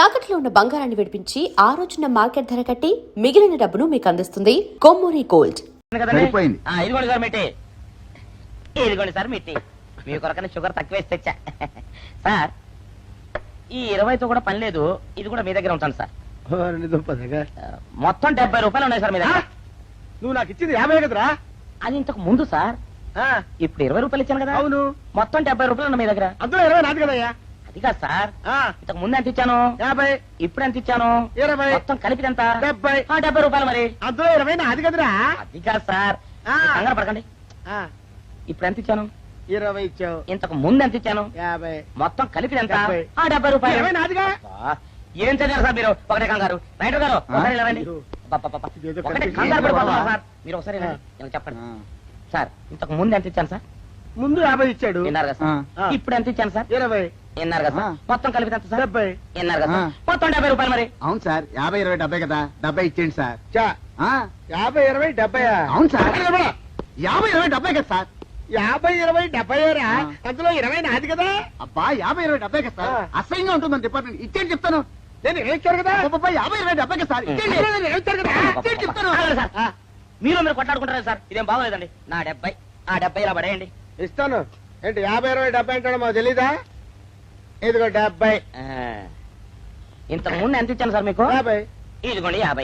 తాకట్లో ఉన్న బంగారాన్ని విడిపించి ఆ రోజున మార్కెట్ ధర కట్టి మిగిలిన డబ్బును మీకు అందిస్తుంది కొమ్మూరి గోల్డ్. ఇదిగోండి సార్ మిట్టి, ఇదిగోండి సార్ మిట్టి. మీ కొరకనే షుగర్ తక్కువ వేసి తెచ్చా సార్. ఈ 20తో కూడా పని లేదు, ఇది కూడా మీ దగ్గర ఉంటాను సార్. మొత్తం 70 రూపాయలు ఉన్నాయి సార్ మీ దగ్గర. నువ్వు నాకు ఇచ్చింది 50 కదరా? అది ఇంతకు ముందు సార్, ఇప్పుడు 20 రూపాయలు ఇచ్చాను కదా. అవును, మొత్తం 70 రూపాయలు ఉన్నాయి మీ దగ్గర. అందులో 20 నాది కదయ్యా. అది కాదు సార్, ఇంతకు ముందు ఎంత ఇచ్చాను? 50. ఇప్పుడు ఎంత ఇచ్చాను? 20. మొత్తం కలిపి ఎంత? 70. 70 రూపాయలు. మరి అందులో 20 నాది కదరా? అది కాదు సార్, కంగారు పడకండి. ఇప్పుడు ఎంత ఇచ్చాను? 20 ఇచ్చావు. ఇంతకు ముందు ఎంత ఇచ్చాను? 50. మొత్తం కలిపి ఎంత? 70. 70 రూపాయలు. 20 నాదిగా. ఏం చదివారు సార్ మీరు? ఒకటే కంగారు. రైటర్ గారు ఒకసారి ఇలా రండి. ఒకటే కంగారు పడిపోతున్నారు సార్. మీరు ఒకసారి ఇలా రండి. ఇలా చెప్పండి సార్. ఇంతకు ముందు ఎంత ఇచ్చాను సార్? ముందు 50 ఇచ్చాడు. విన్నారు కదా సార్. ఇప్పుడు ఎంత ఇచ్చాను సార్? 20. విన్నారు కదా సార్. మొత్తం కలిపి ఎంత సార్? 70. విన్నారు కదా సార్. మొత్తం 70 రూపాయలు. మరి అవును సార్, 50, 20, 70 కదా. 70 ఇచ్చేయండి సార్. 50, 20, 70. అవును సార్, 50, 20, 70 కదా సార్. 50, 20, 70 రా. అందులో 20 నాది కదా. అబ్బా, 50, 20, 70 కదా సార్. అసహ్యంగా ఉంటుంది డిపార్ట్మెంట్. ఇచ్చేయండి చెప్తాను. నేను ఇచ్చారు కదా. 50, 20, 70 కదా సార్. ఇచ్చేయండి. ఇచ్చారు కదా. ఇచ్చేయండి చెప్తాను. ఆగండి సార్. మీరు కొట్లాడుకుంటారా సార్? ఇదేం బాగోలేదండి. నా 70 ఆ 70 ఇలా పడేయండి. ఇస్తాను. ఏంటి 50, 20, 70 అంటాడు మాకు తెలీదా? ఇదిగో 70. ఇంతకు ముందు ఎంత ఇచ్చాను సార్ మీకు? 50. ఇదిగోండి 50.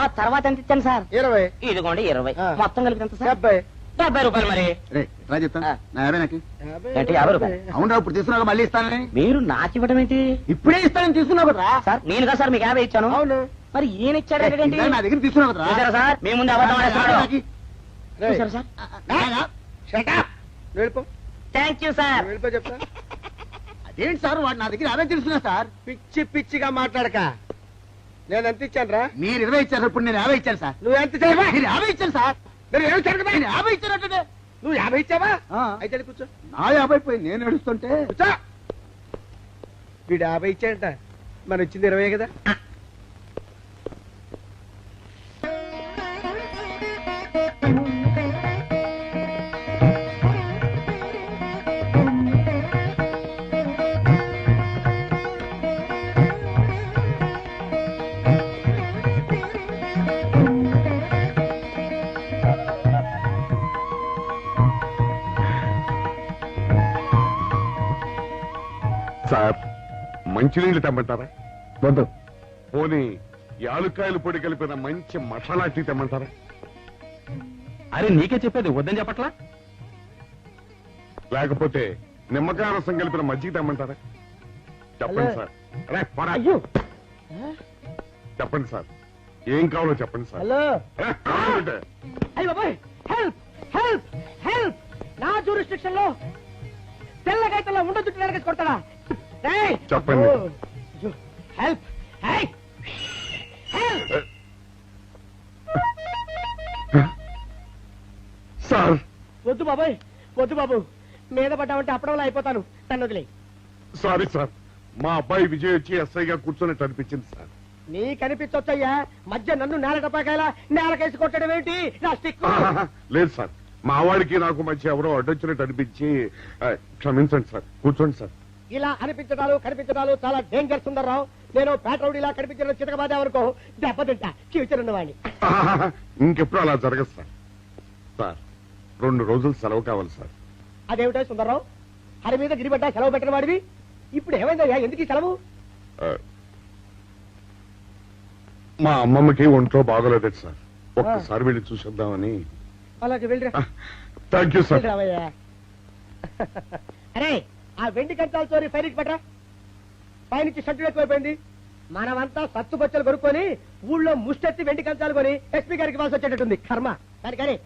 ఆ తర్వాత ఎంత ఇచ్చాను సార్? 20. ఇదిగోండి 20. మొత్తం కలిపి ఎంత సార్? 70. 70 రూపాయలు. మరి రే, రా చెప్తాను. నా 50 నాకు. ఏంటి 50 రూపాయలు? అవును, ఇప్పుడు తీసుకున్నావు మళ్ళీ ఇస్తానని. మీరు నాకు ఇవ్వడం ఏంటి? ఇప్పుడే ఇస్తానని తీసుకున్నావు కదా సార్. నేను కదా సార్ మీకు 50 ఇచ్చాను. అవును. మరి ఈయన ఇచ్చాడు ఏంటి? నా దగ్గర తీసుకున్నావు కదా. చూసారా సార్, మీ ముందు అబద్ధం ఆడేస్తున్నాడు. రేయ్, చూసారా సార్? shut up. వెళ్ళిపో. Thank you sir. వెళ్ళిపో చెప్తా. అదేంటి సార్, వాడు నా దగ్గర 50 తీసుకున్నా సార్. పిచ్చి పిచ్చిగా మాట్లాడక. నేను ఎంత ఇచ్చాను రా? మీరు 20 ఇచ్చారు, ఇప్పుడు నేను 50 ఇచ్చాను సార్. నువ్వు ఎంత ఇచ్చావా? మీరు 50 ఇచ్చాను సార్. నేను 50 ఇచ్చాను కదా. నేను 50 ఇచ్చానంటే నువ్వు 50 ఇచ్చావా? అయితే వెళ్ళి కూర్చో. నా 50 పోయి నేను ఏడుస్తుంటే. కూర్చో. వీడు 50 ఇచ్చాడంట, మన ఇచ్చింది 20 కదా. సార్, మంచినీళ్ళు తెమ్మంటారా? వద్దు. పోనీ యాలుక్కాయలు పొడి కలిపిన మంచి మసాలా టీ తెమ్మంటారా? అరే నీకే చెప్పేది వద్దని చెప్పట్లా? లేకపోతే నిమ్మకాయ రసం కలిపిన మజ్జిగ తెమ్మంటారా? చెప్పండి హలో. సార్. రే, పోరా. అయ్యో. చెప్పండి సార్, ఏం కావాలో చెప్పండి సార్. హలో. రే, కావాలంటే. అయ్య బాబాయ్, హెల్ప్ హెల్ప్ హెల్ప్. నా జ్యూరిస్డిక్షన్ లో తెల్లగైతల్లో ఉండొద్దు నరకేసి కొడతాడా? రేయ్, చెప్పండి. హెల్ప్. హే, హెల్ప్. సార్, వద్దు బాబాయ్, వద్దు బాబు. మీద పడ్డామంటే అప్పడంలో అయిపోతాను. తను వదిలే. సారీ సార్, మా అబ్బాయి విజయ్ వచ్చి ఎస్ఐగా కూర్చొని అనిపించింది సార్. నీ కనిపించొచ్చయ్యా, మధ్య నన్ను నేలకపాకాయలా నేలకేసి కొట్టడం ఏంటి? నా స్టిక్. లేదు సార్, మా వాడికి నాకు మధ్య ఎవరో అడ్డొచ్చినట్టు అనిపించి క్షమించండి సార్. కూర్చోండి సార్. ఇలా అనిపించడాలు కనిపించడాలు చాలా డేంజర్ సుందర్రావు. నేను పేట్రౌడీలా కనిపించడం చితకబాదామనుకో, దెబ్బతింటా ఫ్యూచర్. ఇంకెప్పుడు అలా జరగదు సార్. సార్, 2 రోజులు సెలవు కావాలి సార్. అదేమిటో సుందర్రావు, హరి మీద గిరిబడ్డా సెలవు పెట్టిన వాడివి. ఇప్పుడు ఏమైందయ్యా, ఎందుకు ఈ సెలవు? మా అమ్మమ్మకి ఒంట్లో బాగోలేదు సార్, ఒక్కసారి వెళ్ళి చూసేద్దామని. అలాగే వెళ్ళిరా. Thank you sir. వెళ్ళిరావయ్యా. అరే, ఆ వెండి కంచాల చోరీ ఫైరికి పట్రా. పైనుంచి షట్టు ఎక్కువైపోయింది. మనమంతా సత్తు బొచ్చలు కొనుక్కొని ఊళ్ళో ముష్టెత్తి వెండి కంచాలు కొని ఎస్పీ గారికి ఇవ్వాల్సి వచ్చేటట్టుంది. కర్మ. కానీ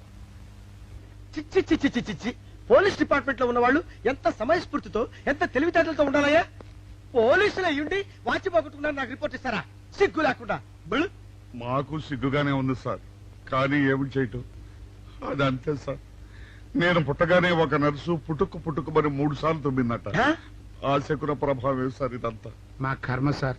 చిచ్చి చిచ్చి చిచ్చి చిచ్చి. పోలీస్ డిపార్ట్మెంట్ లో ఉన్న వాళ్ళు ఎంత సమయస్ఫూర్తితో, ఎంత తెలివితేటలతో ఉండాలయ్యా. పోలీసులు అయ్యుండి వాచి పోగొట్టుకున్నారు నాకు రిపోర్ట్ ఇస్తారా? సిగ్గు లేకుండా. మాకు సిగ్గుగానే ఉంది సార్, కానీ ఏమి చేయటం, అదంతే సార్. నేను పుట్టగానే ఒక నర్సు పుట్టుకు మరి 3 సార్లు తుమ్మిందట. ఆ శకున ప్రభావం సార్ ఇదంతా. మా కర్మ సార్.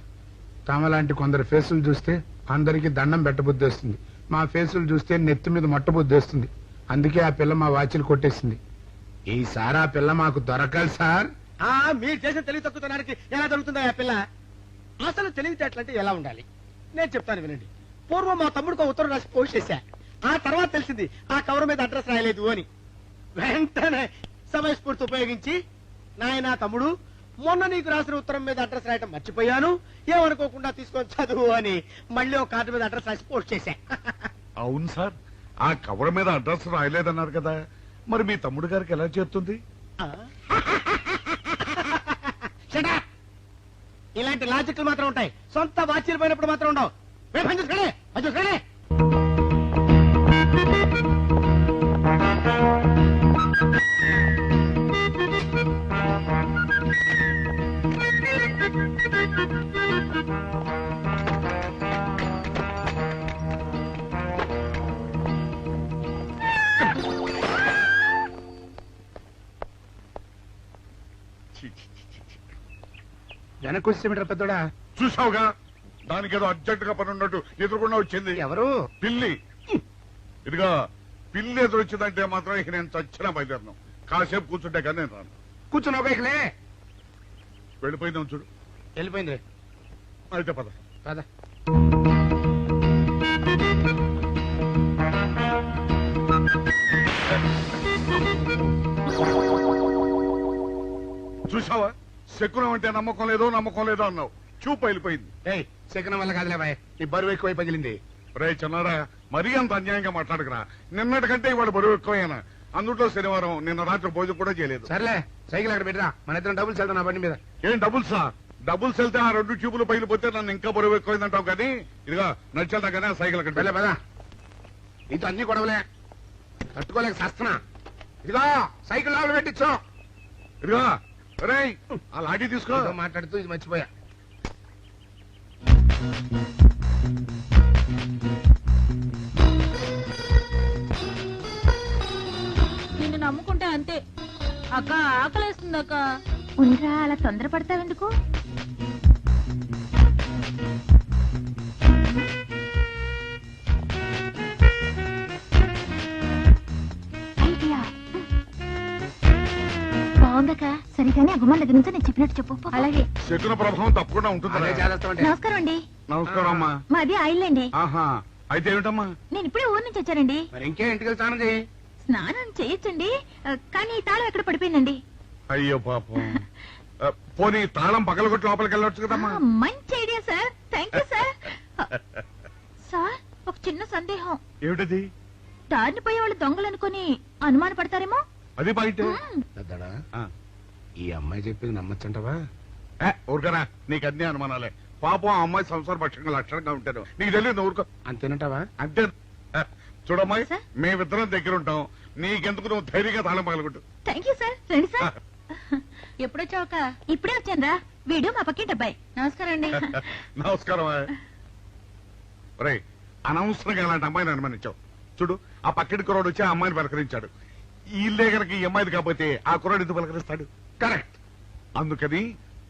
తమలాంటి కొందరు ఫేసులు చూస్తే అందరికి దండం పెట్టబుద్ధి వస్తుంది. మా ఫేసులు చూస్తే నెత్తి మీద మొట్టబుద్ధి వస్తుంది. అందుకే ఆ పిల్ల మా వాచిలు కొట్టేసింది. ఈసారి ఆ పిల్ల మాకు దొరకాలి సార్. మీరు చేసిన తెలివి తక్కువతనానికి ఎలా దొరుకుతుందా ఆ పిల్ల? అసలు తెలివితేటలంటే ఎలా ఉండాలి నేను చెప్తాను వినండి. పూర్వం మా తమ్ముడికి ఒక ఉత్తరం రాసి పోస్ట్ చేశా. ఆ తర్వాత తెలిసింది ఆ కవర్ మీద అడ్రస్ రాయలేదు అని. వెంటనే సమయస్ఫూర్తి ఉపయోగించి నాయనా తమ్ముడు, మొన్న నీకు రాసిన ఉత్తరం మీద అడ్రస్ రాయటం మర్చిపోయాను, ఏమనుకోకుండా తీసుకొని చదువు అని మళ్ళీ ఒక కార్డు మీద అడ్రస్ రాసి పోస్ట్ చేశా. అవును సార్, ఆ కవర్ మీద అడ్రస్ రాయలేదన్నారు కదా, మరి మీ తమ్ముడు గారికి ఎలా చేస్తుంది? Shut up! ఇలాంటి లాజిక్లు మాత్రం ఉంటాయి, సొంత వాచ్యలు పోయినప్పుడు మాత్రం ఉండవు. పని చూసుకోండి, పని చూసుకోండి. ఛీ, ఛీ, ఛీ, ఛీ, ఛీ. వెనక్కి వచ్చేమిట్రా పెద్దోడా? చూసావుగా, దానికేదో అర్జెంట్ గా పని ఉన్నట్టు ఎదురుకుండా వచ్చింది. ఎవరు? పిల్లి. ఇదిగా పిల్లి ఎదురు వచ్చిందంటే మాత్రం ఇక నేను చచ్చిన బయలుదేరను. కాసేపు కూర్చుంటే కానీ నేను రాను. కూర్చున్నావు బైక్లే. వెళ్ళిపోయిందాం చూడు. వెళ్ళిపోయింది. అయితే పద. పద. చూసావా, శకునం అంటే నమ్మకం లేదో అన్నావు. చూపు వెళ్ళిపోయింది. ఏయ్, సెకండ్ వల్ల కాదులే బాయ్, నీ బరువు ఎక్కువై పగిలింది. రే చిన్నారా, మరీ అంత అన్యాయంగా మాట్లాడకురా. నిన్నటికంటే ఇవాళ బరువు ఎక్కువైనా. అందులో శనివారం నిన్న రాత్రి భోజనం కూడా చేయలేదు. సర్లే, సైకిల్ అక్కడ పెట్టరా, మన ఇద్దరం డబ్బులు వెళ్తాం నా బండి మీద. ఏం డబుల్సా? డబుల్స్ వెళ్తే ఆ 2 ట్యూబులు పగిలిపోతే నన్ను ఇంకా బరువు ఎక్కువైందంటావు. కానీ ఇదిగా నడిచేద్దాం కానీ ఆ సైకిల్ అక్కడ వెళ్ళే పదా. నీతో అన్ని గొడవలే, తట్టుకోలేక సస్తున్నా. ఇదిగో సైకిల్ లోపల పెట్టించు. ఇదిగా రే, ఆ లాఠీ తీసుకో. ఏదో మాట్లాడుతూ ఇది మర్చిపోయా. నిన్ను నమ్ముకుంటే అంతే. అక్క ఆకలేస్తుంది అక్క. ఉండరా, అలా తొందరపడతావెందుకు? ఐడియా బాగుందక్క. సరిగానే ఆ గుమ్మం దగ్గర నుంచి నేను చెప్పినట్టు చెప్పు. అలాగే. శకున ప్రభావం తప్పకుండా ఉంటుంది. అదే చేస్తామంటే. నమస్కారం అండి. నమస్కారం అమ్మా. మాది ఆయిల్ అండి. ఆహా, అయితే ఏమిటమ్మా? నేను ఇప్పుడే ఊరు నుంచి వచ్చానండి. మరి ఇంకే ఇంటికి వెళ్తానది. స్నానం చేయొచ్చండి, కానీ ఈ తాళం ఎక్కడ పడిపోయిందండి. అయ్యో పాపం. పోనీ తాళం పగలగొట్టి లోపలికి వెళ్ళొచ్చు కదమ్మా. మంచి idea sir, thank you sir. Sir, ఒక చిన్న సందేహం. ఏమిటది? దారిని పోయే వాళ్ళు దొంగలు అనుకుని అనుమాన పడతారేమో. అది బయట. పెద్దడా, ఈ అమ్మాయి చెప్పింది నమ్మచ్చంటవా? ఊరుకరా, నీకు అన్ని అనుమానాలే. పాపం ఆ అమ్మాయి సంసార పక్షంగా లక్షణంగా ఉంటాను. నీకు తెలియదు, ఊరుకో. అంతేనంటావా? అంతే. చూడమ్మాయి, సార్? మేమిద్దరం దగ్గర ఉంటాం. నీకెందుకు, నువ్వు ధైర్యంగా తాళం పగలగొట్టు. Thank you sir. రండి సార్. ఎప్పుడొచ్చావక్క? ఇప్పుడే వచ్చాను రా. వీడు మా పక్కింటి అబ్బాయి. నమస్కారం అండి. నమస్కారం. రే, అనవసరంగా అలాంటి అమ్మాయిని అనుమానించావు. చూడు, ఆ పక్కటి కుర్రాడు వచ్చి ఆ అమ్మాయిని పలకరించాడు. ఈ ఇల్లే కనుక ఈ అమ్మాయిది కాకపోతే ఆ కుర్రాడు ఎందుకు పలకరిస్తాడు? కరెక్ట్. అందుకని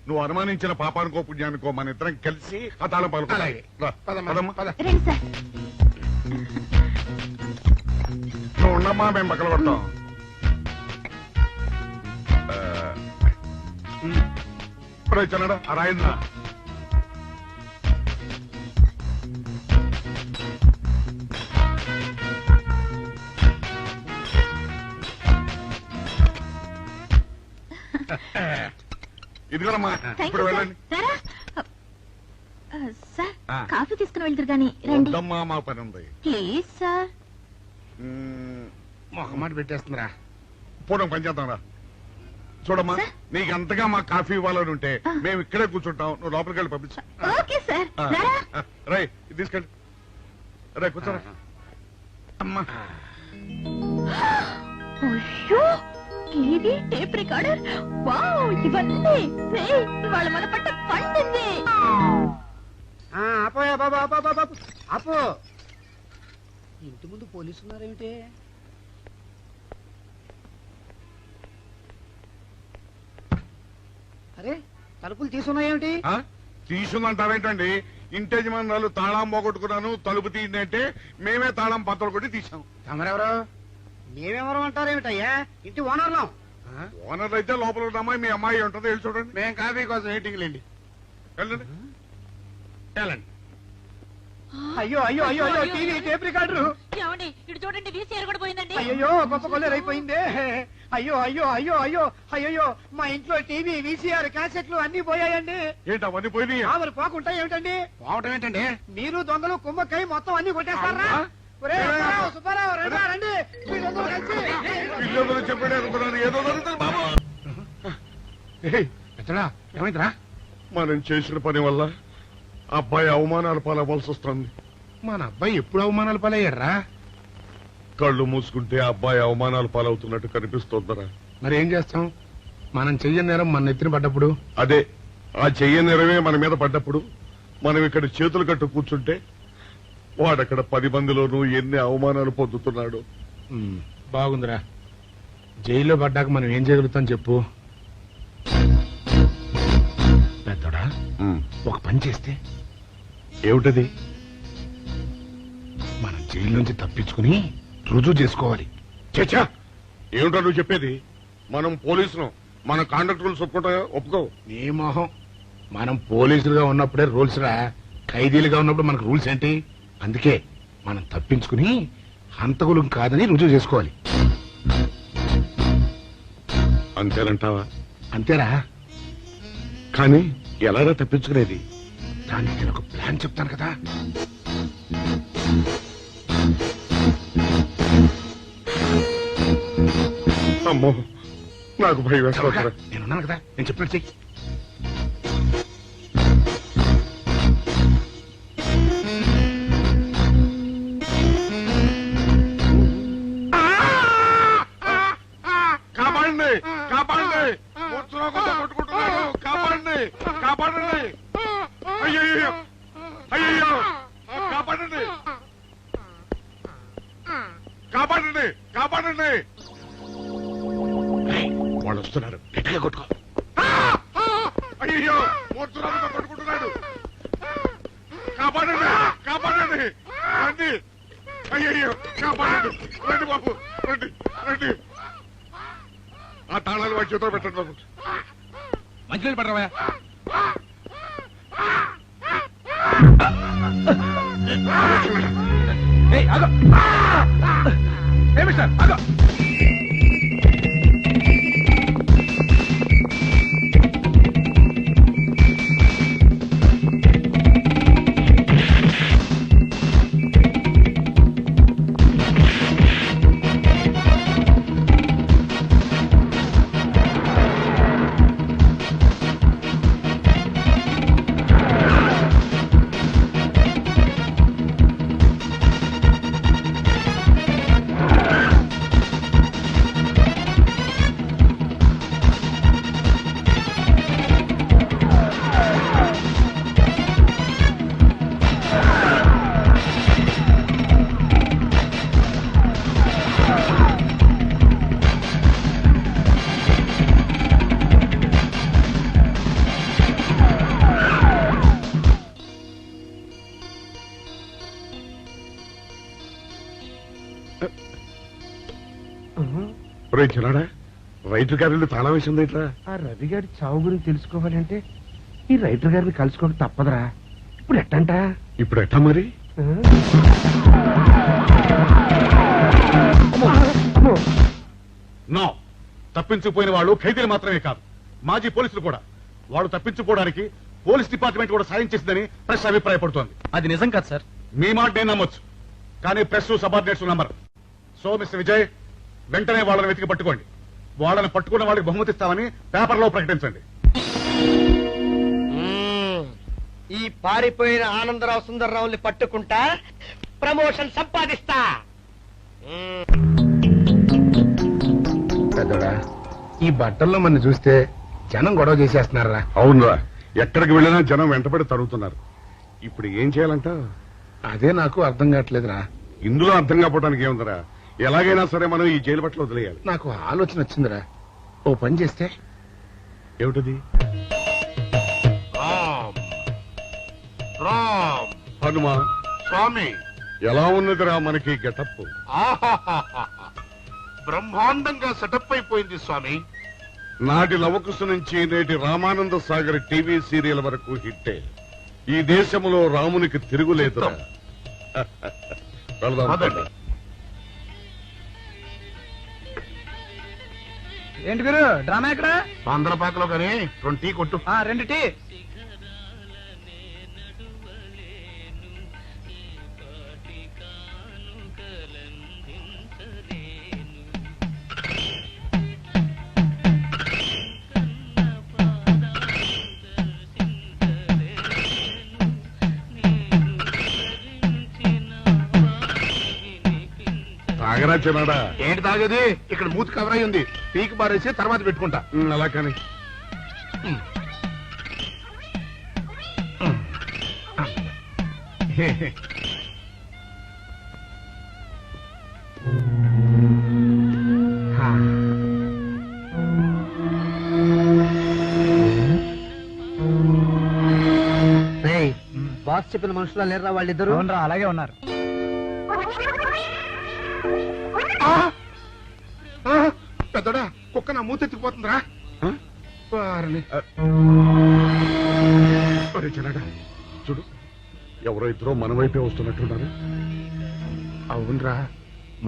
నువ్వు అనుమానించిన పాపానికో పుణ్యానికో మన ఇద్దరం కలిసి ఆ తాళం పలుకు. అలాగే. పదమ్మా, పద. రండి సార్. నువ్వు ఉండమ్మా, మేము పక్కన పడతాం. చల్లడా ఆ రాయిందా? ఇదిగోనమ్మా, థ్యాంక్ ఇప్పుడు యూ సార్. వెళ్ళండి. రారా. సార్, ఆ. కాఫీ తీసుకుని వెళ్తారు గాని రండి వద్దమ్మా, మా పని ఉంది. Please sir. మొహమాట పెట్టేస్తుందిరా. పూర్వం పని చేద్దాం రా. చూడమ్మా, సార్? నీకు అంతగా మా కాఫీ ఇవ్వాలని ఉంటే ఆ. మేము ఇక్కడే కూర్చుంటాం. నువ్వు లోపలికి వెళ్ళి పంపించు. Okay sir. రారా. రై, ఇది తీసుకెళ్ళి. రే, కూర్చోరా. అమ్మా, అయ్యో, టీవీ, టేప్ రికార్డర్, వావ్, ఇవన్నీ రేయ్, ఇవాళ మన పట్ట పండింది. అపోయా బాబా, అపో. ఇంటి ముందు పోలీసు ఉన్నారేమిటి? అరే, తలుపులు తీసున్నాయేమిటి? తీసుందంటారేంటండి? ఇంటి యజమానురాలు తాళం పోగొట్టుకున్నాను, తలుపు తీయండి అంటే మేమే తాళం పత్తలు కొట్టి తీసాం. తమరెవరు? మేమెవరం అంటారేమిటయ్యా? ఇంటి ఓనర్లం. ఓనర్ అయితే లోపల ఉన్న అమ్మాయి మీ అమ్మాయి ఉంటుందో వెళ్ళి చూడండి. మేము కాఫీ కోసం వెయిటింగ్ లేండి. వెళ్ళండి. పెట్టాలండి. అయ్యో అయ్యో అయ్యో అయ్యో టీవీ టేప్ రికార్డరు. ఏమండి ఇటు చూడండి వీసీఆర్ కూడా పోయిందండి. అయ్యో గొప్ప కొల్లేరైపోయిందే. అయ్యో అయ్యో అయ్యో అయ్యో అయ్యో మా ఇంట్లో టీవీ వీసీఆర్ క్యాసెట్లు అన్ని పోయాయండి. ఏంటి అవన్నీ పోయినాయి? మరి పోకుంటా ఏమిటండి? పోవటం ఏంటండి? మీరు దొంగలు కుమ్మక్కై మొత్తం అన్ని కొట్టేస్తారా? ఒరేయ్, సుబ్బారావు, సుబ్బారావు, రండి, రండి. మీరందరూ కలిసి. పిల్లలు చెప్పాడు అనుకున్నాను, ఏదో జరుగుతుంది బాబు. ఎత్తడా ఏమైందిరా? మనం చేసిన పని వల్ల అబ్బాయి అవమానాలు పాలవలసి వస్తుంది. మన అబ్బాయి ఎప్పుడు అవమానాలు పాలయ్యారా? కళ్ళు మూసుకుంటే అబ్బాయి అవమానాలు పాలవుతున్నట్టు కనిపిస్తోందరా. మరి ఏం చేస్తాం? మనం చెయ్యని నేరం మన నెత్తిన పడ్డప్పుడు. అదే ఆ చెయ్య నెరవే మన మీద పడ్డప్పుడు మనం ఇక్కడ చేతులు కట్టు కూర్చుంటే వాడక్కడ 10 మందిలోనూ ఎన్ని అవమానాలు పొందుతున్నాడు. బాగుందిరా. జైల్లో పడ్డాక మనం ఏం చేయగలుగుతాం చెప్పు? పెద్దోడా ఒక పని చేస్తే ఏమిటది? మనం జైలు నుంచి తప్పించుకుని రుజువు చేసుకోవాలి. చచ్చా, ఏమిటో నువ్వు చెప్పేది? మనం పోలీసులు, మన కాంట్రాక్ట్ ఒప్పుకుంటా ఒప్పుకో. నీ మొహం. మనం పోలీసులుగా ఉన్నప్పుడే రూల్స్ రా. ఖైదీలుగా ఉన్నప్పుడు మనకు రూల్స్ ఏంటి? అందుకే మనం తప్పించుకుని హంతకులు కాదని రుజువు చేసుకోవాలి. అంతేనంటావా? అంతేరా. కానీ ఎలాగా తప్పించుకునేది? దానికి నేను ఒక ప్లాన్ చెప్తాను కదా. అమ్మో, నాకు భయం వేస్తారా. నేనున్నాను కదా, నేను చెప్పినట్టు చెయ్యి. కాపాడండి, కాపాడండి, మూర్ఛలోకంతో కొట్టుకుంటున్నాడు. కాపాడండి, కాపాడండి. అయ్యయ్యో, అయ్యయ్యో, కాపాడండి, కాపాడండి, కాపాడండి. వాళ్ళు వస్తున్నారు, గట్టిగా కొట్టుకో. అయ్యో, మూర్ఛలోకంతో కొట్టుకుంటున్నాడు. కాపాడండి, కాపాడండి, రండి. అయ్యయ్యో, కాపాడండి, రండి బాబు, రండి, రండి. ఆ తాళాలు వాడి చేతిలో పెట్టండి బాబు. మంచినీళ్ళు పడరావా? మిస్టర్ ఆగో. చిన్నాడా, రైటర్ గారి తాళం వేసింది ఇట్లా. ఆ రవి గారి చావు గురించి తెలుసుకోవాలంటే ఈ రైటర్ గారిని కలుసుకోక తప్పదురా. ఇప్పుడు ఎట్టంట? ఇప్పుడు ఎట్టా మరి? నో, తప్పించుకుపోయిన వాళ్ళు ఖైదీలు మాత్రమే కాదు, మాజీ పోలీసులు కూడా. వాడు తప్పించుకోవడానికి పోలీస్ డిపార్ట్మెంట్ కూడా సాయం చేసిందని ప్రెస్ అభిప్రాయపడుతోంది. అది నిజం కాదు సార్. మీ మాట నేను నమ్మొచ్చు, కానీ press subordinates number. So mister Vijay, వెంటనే వాళ్ళని వెతికి పట్టుకోండి. వాళ్ళని పట్టుకున్న వాళ్ళకి బహుమతి ఇస్తామని పేపర్లో ప్రకటించండి. ఈ పారిపోయిన ఆనందరావు సుందర్రావుని పట్టుకుంటా ప్రమోషన్ సంపాదిస్తా. పెద్దోడా, ఈ బట్టల్లో మన చూస్తే జనం గొడవ చేసేస్తున్నారా? అవునరా, ఎక్కడికి వెళ్ళినా జనం వెంటబడి తరుగుతున్నారు. ఇప్పుడు ఏం చేయాలంట? అదే నాకు అర్థం కావట్లేదురా. ఇందులో అర్థం కావడానికి ఏముందిరా, ఎలాగైనా సరే మనం ఈ జైలు బట్టలు వదిలేయాలి. నాకు ఆలోచన వచ్చిందిరా. ఓ పని చేస్తే. ఏమిటది? హనుమా స్వామి, ఎలా ఉన్నదిరా మనకి గెటప్? బ్రహ్మాండంగా సెటప్ అయిపోయింది స్వామి. నాటి లవకుశ నుంచి నేటి రామానంద సాగర్ టీవీ సీరియల్ వరకు హిట్టే. ఈ దేశంలో రామునికి తిరుగులేదు. ఏంటి గురు డ్రామా ఎక్కడ? పందలపాకలో కానీ 2 టీ కొట్టు. 2 టీ. తాగరా చిన్నాడా? ఏంటి తాగేది? ఇక్కడ మూతి కవర్ అయి ఉంది. పీకి బారేసి తర్వాత పెట్టుకుంటా. అలా కానీ బాస్ చెప్పిన మనుషులా లేరా వాళ్ళిద్దరు? అలాగే ఉన్నారు. పెద్దడా కుక్క నా మూతెత్తిపోతుందిరా. చిన్నాడా చూడు, ఎవరో ఇద్దరు మన వైపే వస్తున్నట్టున్నారు. అవునరా,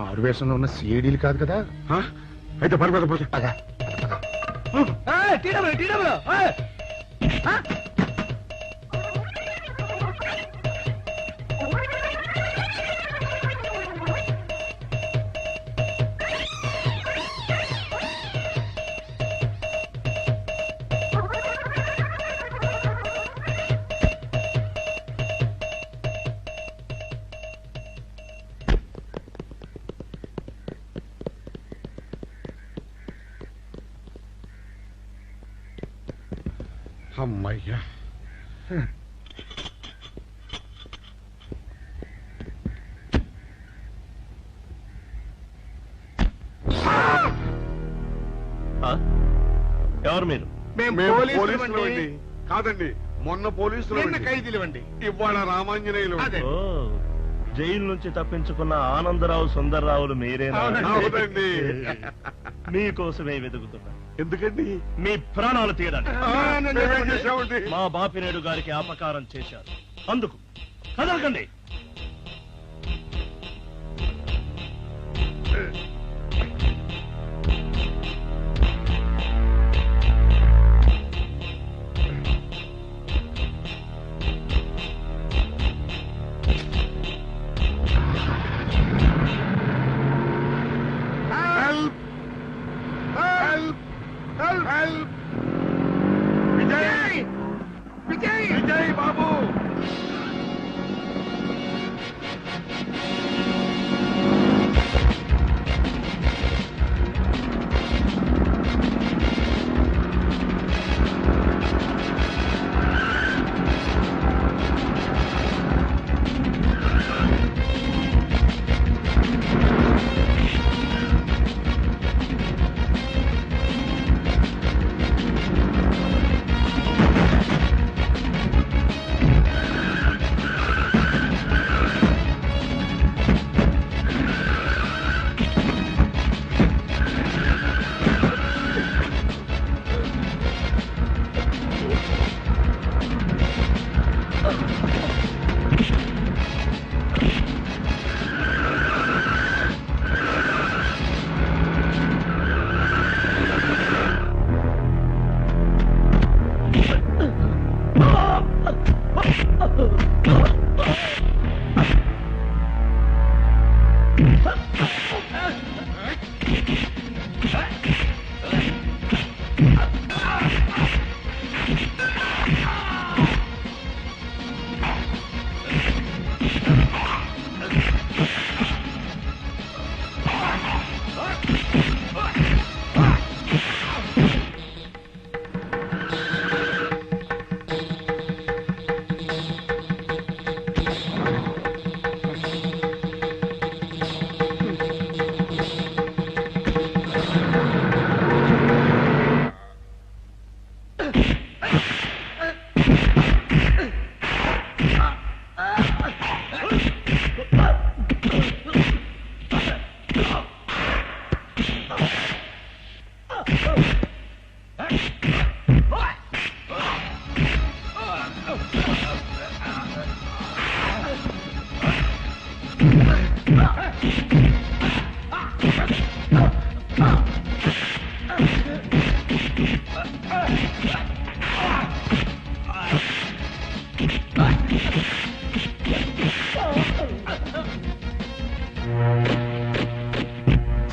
మారు వేషంలో ఉన్న సీడీలు కాదు కదా. అయితే పర్వాలేదు. అమ్మయ్యా, ఎవరు మీరు? మేము పోలీసులు అండి. కాదండి, మొన్న పోలీసులు ఖైదీలు అండి. ఇవాళ రామాంజనేయులు. ఓ, జైలు నుంచి తప్పించుకున్న ఆనందరావు సుందర్రావులు మీరేనా? అవునండి. మీకోసమే వెతుకుతున్నా. ఎందుకండి? మీ ప్రాణాలు తీయడానికి. మేమేం చేశామండి? మా బాపినేడు గారికి అపకారం చేశారు, అందుకు కదలకండి. విజయ్! విజయ్! విజయ్ బాబు!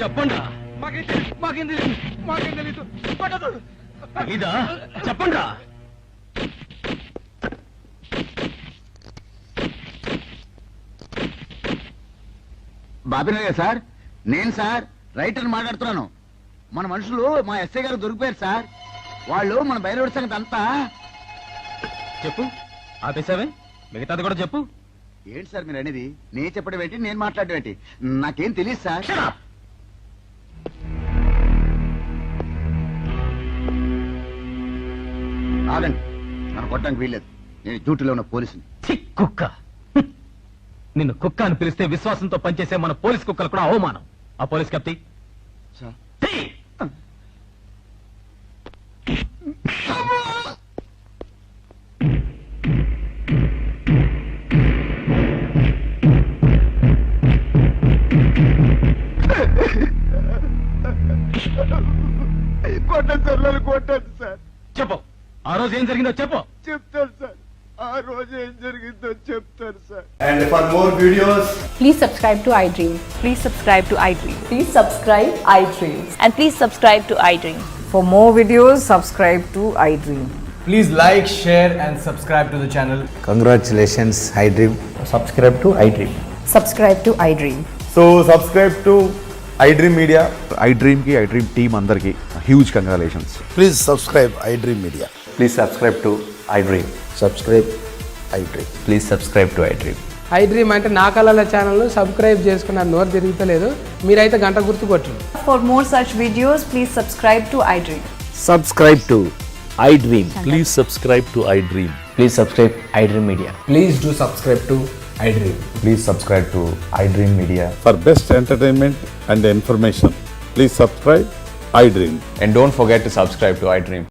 చెప్పండి ఇదా చెప్పండి బాబినయ్య సార్, నేను సార్ రైటర్ మాట్లాడుతున్నాను. మన మనుషులు మా ఎస్ఐ గారు దొరికిపోయారు సార్. వాళ్ళు మన బయలుదేరి సంగతి అంతా. చెప్పు ఆపేసావే, మిగతాది కూడా చెప్పు. ఏంటి సార్ మీరు అనేది? నేను చెప్పడం ఏంటి, నేను మాట్లాడడం ఏంటి? నాకేం తెలియదు సార్. ఆగండి, నన్ను కొట్టడానికి వీల్లేదు. నేను డ్యూటీలో ఉన్న పోలీసుని. కుక్క నిన్ను కుక్క అని పిలిస్తే విశ్వాసంతో పనిచేసే మన పోలీస్ కుక్కలు కూడా అవమానం. ఆ పోలీస్ కప్తి సార్ కొట్టండి సార్, నన్ను కొట్టండి సార్. చెప్పు ఆ రోజు ఏం జరిగిందో చెప్పు. చెప్తాను సార్, ఆ రోజు ఏం జరిగిందో చెప్తాను sir. And for more videos, Please subscribe to iDream. Please subscribe to iDream. Please subscribe iDream. And please subscribe to iDream. For more videos, subscribe to iDream. please like, share and subscribe to the channel. Congratulations, iDream. Subscribe to iDream. Subscribe to iDream. So subscribe to iDream Media. iDream ki iDream team andarki huge congratulations. Please subscribe iDream Media. Please subscribe to iDream. Subscribe iDream. Please subscribe to iDream. iDream అంటే నా కళల channel subscribe చేసుకున్న నోరు తిరుగుతలేదు. మీరైతే గంట గుర్తు కొట్టండి. For more such videos, please subscribe to iDream. Subscribe to iDream. Please subscribe to iDream. Please subscribe iDream Media. Please do subscribe to iDream. Please subscribe to iDream Media. For best entertainment and information, please subscribe iDream. And don't forget to subscribe to iDream.